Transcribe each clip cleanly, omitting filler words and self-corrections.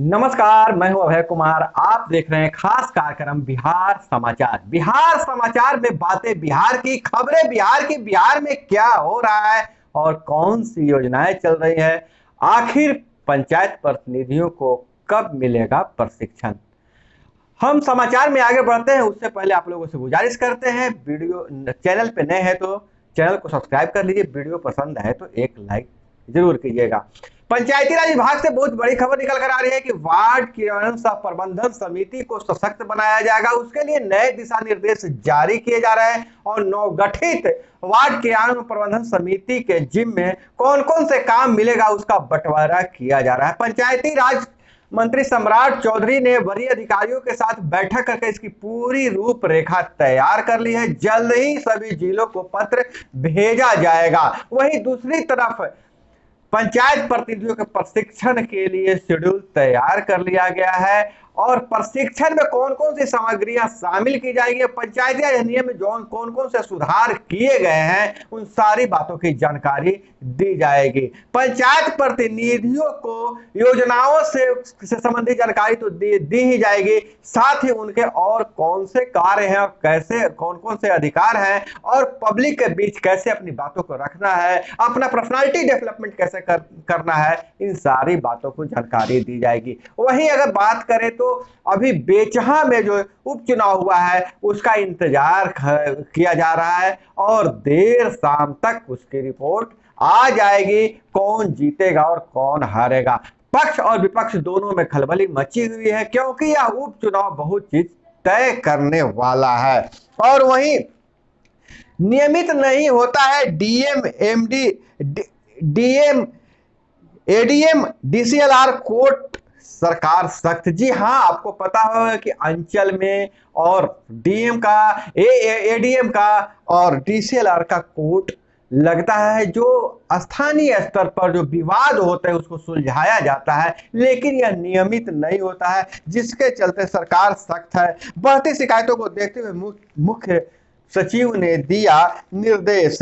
नमस्कार, मैं हूं अभय कुमार। आप देख रहे हैं खास कार्यक्रम बिहार समाचार। बिहार समाचार में बातें बिहार की, खबरें बिहार की, बिहार में क्या हो रहा है और कौन सी योजनाएं चल रही है। आखिर पंचायत प्रतिनिधियों को कब मिलेगा प्रशिक्षण। हम समाचार में आगे बढ़ते हैं उससे पहले आप लोगों से गुजारिश करते हैं, वीडियो चैनल पे नए हैं तो चैनल को सब्सक्राइब कर लीजिए। वीडियो पसंद है तो एक लाइक जरूर कीजिएगा। पंचायती राज विभाग से बहुत बड़ी खबर निकल कर आ रही है कि वार्ड क्रियान्वयन सह प्रबंधन समिति को सशक्त बनाया जाएगा। उसके लिए नए दिशा निर्देश जारी किए जा रहे हैं और नवगठित वार्ड क्रियान्वयन प्रबंधन समिति के जिम्मे कौन कौन से काम मिलेगा उसका बंटवारा किया जा रहा है। पंचायती राज मंत्री सम्राट चौधरी ने वरीय अधिकारियों के साथ बैठक करके इसकी पूरी रूपरेखा तैयार कर ली है। जल्द ही सभी जिलों को पत्र भेजा जाएगा। वहीं दूसरी तरफ पंचायत प्रतिनिधियों के प्रशिक्षण के लिए शेड्यूल तैयार कर लिया गया है और प्रशिक्षण में कौन कौन सी सामग्रियां शामिल की जाएगी, पंचायती राज नियम में कौन कौन से सुधार किए गए हैं, उन सारी बातों की जानकारी दी जाएगी। पंचायत प्रतिनिधियों को योजनाओं से संबंधित जानकारी तो दी ही जाएगी, साथ ही उनके और कौन से कार्य हैं और कैसे कौन कौन से अधिकार हैं और पब्लिक के बीच कैसे अपनी बातों को रखना है, अपना पर्सनालिटी डेवलपमेंट कैसे करना है, इन सारी बातों को जानकारी दी जाएगी। वहीं अगर बात करें तो अभी बेचहा में जो उपचुनाव हुआ है उसका इंतजार किया जा रहा है और देर शाम तक उसकी रिपोर्ट आ जाएगी, कौन जीतेगा और कौन हारेगा। पक्ष और विपक्ष दोनों में खलबली मची हुई है क्योंकि यह उपचुनाव बहुत चीज तय करने वाला है। और वहीं नियमित नहीं होता है DM MD DM ADM DCLR court, सरकार सख्त। जी हाँ, आपको पता होगा कि अंचल में और डीएम का एडीएम का और डीसीएलआर का कोर्ट लगता है। जो स्थानीय स्तर पर जो विवाद होते हैं उसको सुलझाया जाता है, लेकिन यह नियमित नहीं होता है, जिसके चलते सरकार सख्त है। बढ़ती शिकायतों को देखते हुए मुख्य सचिव ने दिया निर्देश।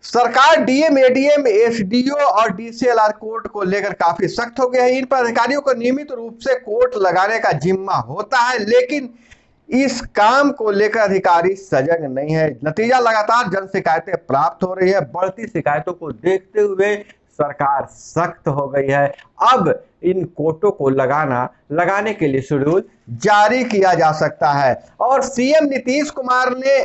सरकार डीएम एडीएम एसडीओ और डीसीएलआर कोर्ट को लेकर काफी सख्त हो गया है। इन पर अधिकारियों को नियमित रूप से कोर्ट लगाने का जिम्मा होता है, लेकिन इस काम को लेकर अधिकारी सजग नहीं है। नतीजा लगातार जन शिकायतें प्राप्त हो रही है। बढ़ती शिकायतों को देखते हुए सरकार सख्त हो गई है। अब इन कोर्टों को लगाने के लिए शेड्यूल जारी किया जा सकता है। और सीएम नीतीश कुमार ने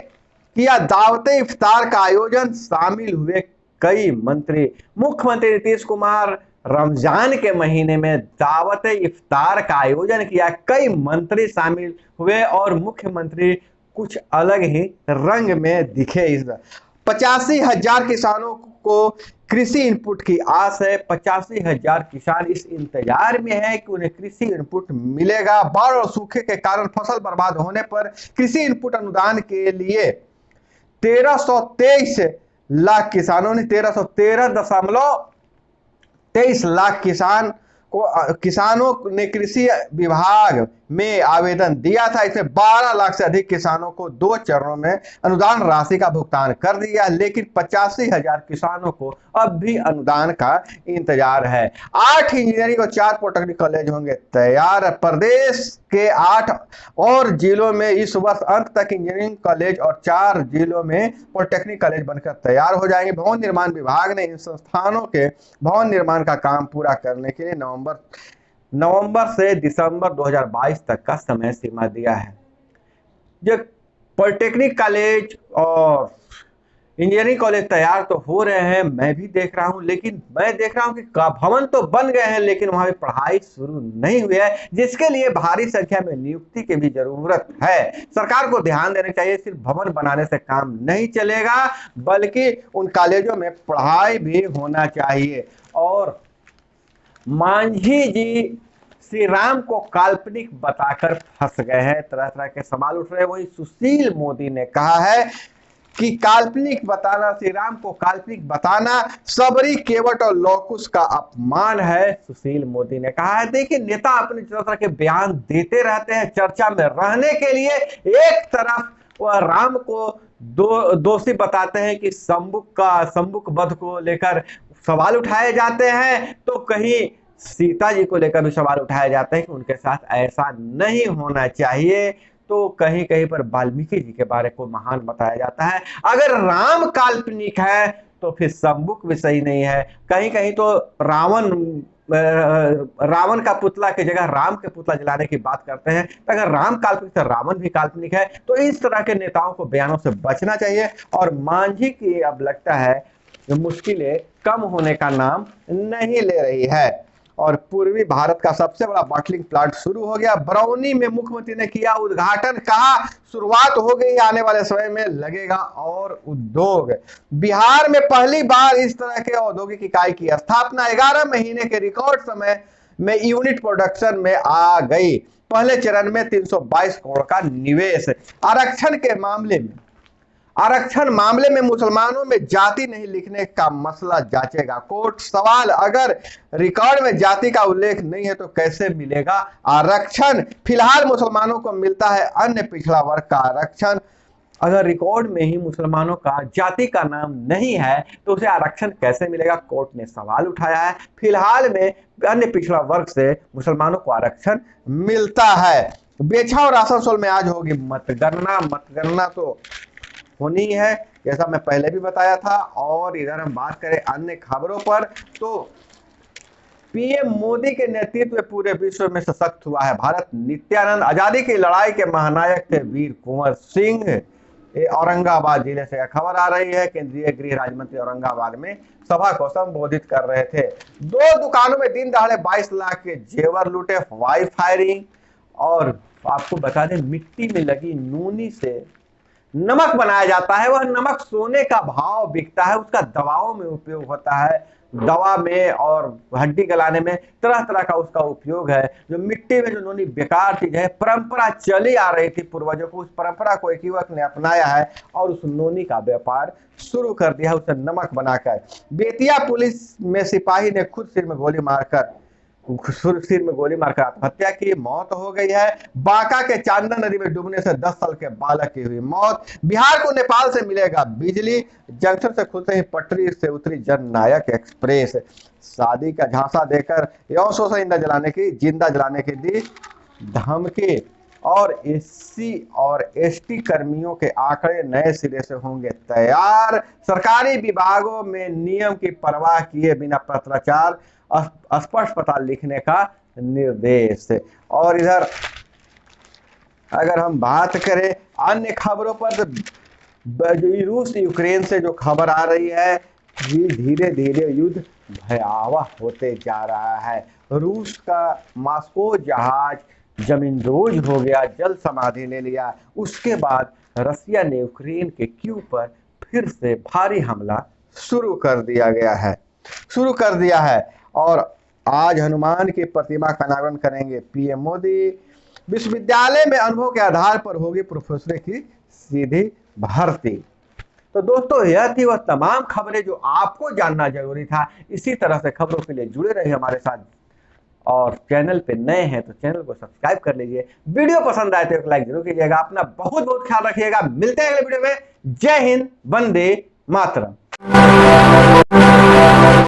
किया दावत इफ्तार का आयोजन, शामिल हुए कई मंत्री। मुख्यमंत्री नीतीश कुमार रमजान के महीने में दावत इफ्तार का आयोजन किया, कई मंत्री शामिल हुए और मुख्यमंत्री कुछ अलग ही रंग में दिखे। इस 85,000 किसानों को कृषि इनपुट की आस है। 85,000 किसान इस इंतजार में है कि उन्हें कृषि इनपुट मिलेगा। बाढ़ और सूखे के कारण फसल बर्बाद होने पर कृषि इनपुट अनुदान के लिए 1323 लाख किसानों ने 1313.23 लाख किसानों ने कृषि विभाग में आवेदन दिया था। इसमें 12 लाख से अधिक किसानों को 2 चरणों में अनुदान राशि का भुगतान कर दिया, लेकिन 85,000 किसानों को अब भी अनुदान का इंतजार है। 8 इंजीनियरिंग और 4 पॉलिटेक्निक कॉलेज होंगे तैयार। प्रदेश के 8 और जिलों में इस वर्ष अंत तक इंजीनियरिंग कॉलेज और 4 जिलों में पॉलिटेक्निक कॉलेज बनकर तैयार हो जाएंगे। भवन निर्माण विभाग ने इन संस्थानों के भवन निर्माण का काम पूरा करने के लिए नवंबर से दिसंबर 2022 तक का समय सीमा दिया है। जो पॉलिटेक्निक कॉलेज और इंजीनियरिंग कॉलेज तैयार तो हो रहे हैं, मैं भी देख रहा हूं, लेकिन मैं देख रहा हूं कि भवन तो बन गए हैं लेकिन वहां पे पढ़ाई शुरू नहीं हुई है, जिसके लिए भारी संख्या में नियुक्ति की भी जरूरत है। सरकार को ध्यान देना चाहिए, सिर्फ भवन बनाने से काम नहीं चलेगा बल्कि उन कॉलेजों में पढ़ाई भी होना चाहिए। और मांझी जी श्री राम को काल्पनिक बताकर फंस गए हैं, तरह तरह के सवाल उठ रहे हैं। वही सुशील मोदी ने कहा है कि काल्पनिक बताना, श्री राम को काल्पनिक बताना सबरी केवट और लौकुश का अपमान है, सुशील मोदी ने कहा है। देखिए, नेता अपने तरह के बयान देते रहते हैं चर्चा में रहने के लिए। एक तरफ वह राम को दोषी बताते हैं कि शंबुक वध को लेकर सवाल उठाए जाते हैं, तो कहीं सीता जी को लेकर भी सवाल उठाए जाते हैं कि उनके साथ ऐसा नहीं होना चाहिए। तो कहीं कहीं पर वाल्मीकि जी के बारे को महान बताया जाता है। अगर राम काल्पनिक है तो फिर शंबुक भी सही नहीं है। कहीं कहीं तो रावण का पुतला की जगह राम के पुतला जलाने की बात करते हैं। तो अगर राम काल्पनिक तो रावण भी काल्पनिक है। तो इस तरह के नेताओं को बयानों से बचना चाहिए। और मांझी की अब लगता है मुश्किलें कम होने का नाम नहीं ले रही है। और पूर्वी भारत का सबसे बड़ा बॉटलिंग प्लांट शुरू हो गया। बरौनी में मुख्यमंत्री ने किया उद्घाटन, कहा शुरुआत हो गई, आने वाले समय में लगेगा और उद्योग। बिहार में पहली बार इस तरह के औद्योगिक इकाई की स्थापना 11 महीने के रिकॉर्ड समय में यूनिट प्रोडक्शन में आ गई। पहले चरण में 322 करोड़ का निवेश। आरक्षण मामले में मुसलमानों में जाति नहीं लिखने का मसला जांचेगा कोर्ट। सवाल, अगर रिकॉर्ड में जाति का उल्लेख नहीं है तो कैसे मिलेगा आरक्षण? फिलहाल मुसलमानों को मिलता है अन्य पिछड़ा वर्ग का आरक्षण। अगर रिकॉर्ड में ही मुसलमानों का जाति का नाम नहीं है तो उसे आरक्षण कैसे मिलेगा? कोर्ट ने सवाल उठाया है। फिलहाल में अन्य पिछड़ा वर्ग से मुसलमानों को आरक्षण मिलता है। बेछा और आसनसोल में आज होगी मतगणना तो होनी है, जैसा मैं पहले भी बताया था। और इधर हम बात करें अन्य खबरों पर तो पीएम मोदी के नेतृत्व में पूरे विश्व में सशक्त हुआ है भारत। नित्यानंद, आजादी की लड़ाई के महानायक थे वीर कुंवर सिंह। औरंगाबाद जिले से खबर आ रही है। केंद्रीय गृह राज्य मंत्री औरंगाबाद में सभा को संबोधित कर रहे थे। 2 दुकानों में दिन दहाड़े 22 लाख के जेवर लूटे, हवाई फायरिंग। और आपको बता दें, मिट्टी में लगी नूनी से नमक बनाया जाता है। वह नमक सोने का भाव बिकता है, उसका दवाओं में उपयोग होता है। दवा में और हड्डी गलाने में तरह तरह का उसका उपयोग है। जो मिट्टी में जो नूनी बेकार चीज है, परंपरा चली आ रही थी पूर्वजों को, उस परंपरा को एक युवक ने अपनाया है और उस नूनी का व्यापार शुरू कर दिया है, उसे नमक बनाकर। बेतिया पुलिस में सिपाही ने खुद सिर में गोली मारकर आत्महत्या की, मौत हो गई है। बांका के चांदन नदी में डूबने से 10 साल के बालक की हुई मौत। बिहार को नेपाल से मिलेगा बिजली। जंक्शन से खुलते ही पटरी से उतरी जननायक एक्सप्रेस। शादी का झांसा देकर यौन शोषण जिंदा जलाने की दी धमकी। और एससी और एसटी कर्मियों के आंकड़े नए सिरे से होंगे तैयार। सरकारी विभागों में नियम की परवाह किए बिना पत्राचार स्पष्ट पता लिखने का निर्देश। और इधर अगर हम बात करें अन्य खबरों पर तो रूस यूक्रेन से जो खबर आ रही है, धीरे धीरे युद्ध भयावह होते जा रहा है। रूस का मॉस्को जहाज जमींदोज हो गया, जल समाधि ले लिया। उसके बाद रसिया ने यूक्रेन के कीव पर फिर से भारी हमला शुरू कर दिया है। और आज हनुमान की प्रतिमा का अनावरण करेंगे पीएम मोदी। विश्वविद्यालय में अनुभव के आधार पर होगी प्रोफेसर की सीधी भर्ती। तो दोस्तों, यह थी वह तमाम खबरें जो आपको जानना जरूरी था। इसी तरह से खबरों के लिए जुड़े रहिए हमारे साथ। और चैनल पे नए हैं तो चैनल को सब्सक्राइब कर लीजिए। वीडियो पसंद आए तो एक लाइक जरूर कीजिएगा। अपना बहुत बहुत ख्याल रखिएगा। मिलते हैं अगले वीडियो में। जय हिंद, वंदे मातरम।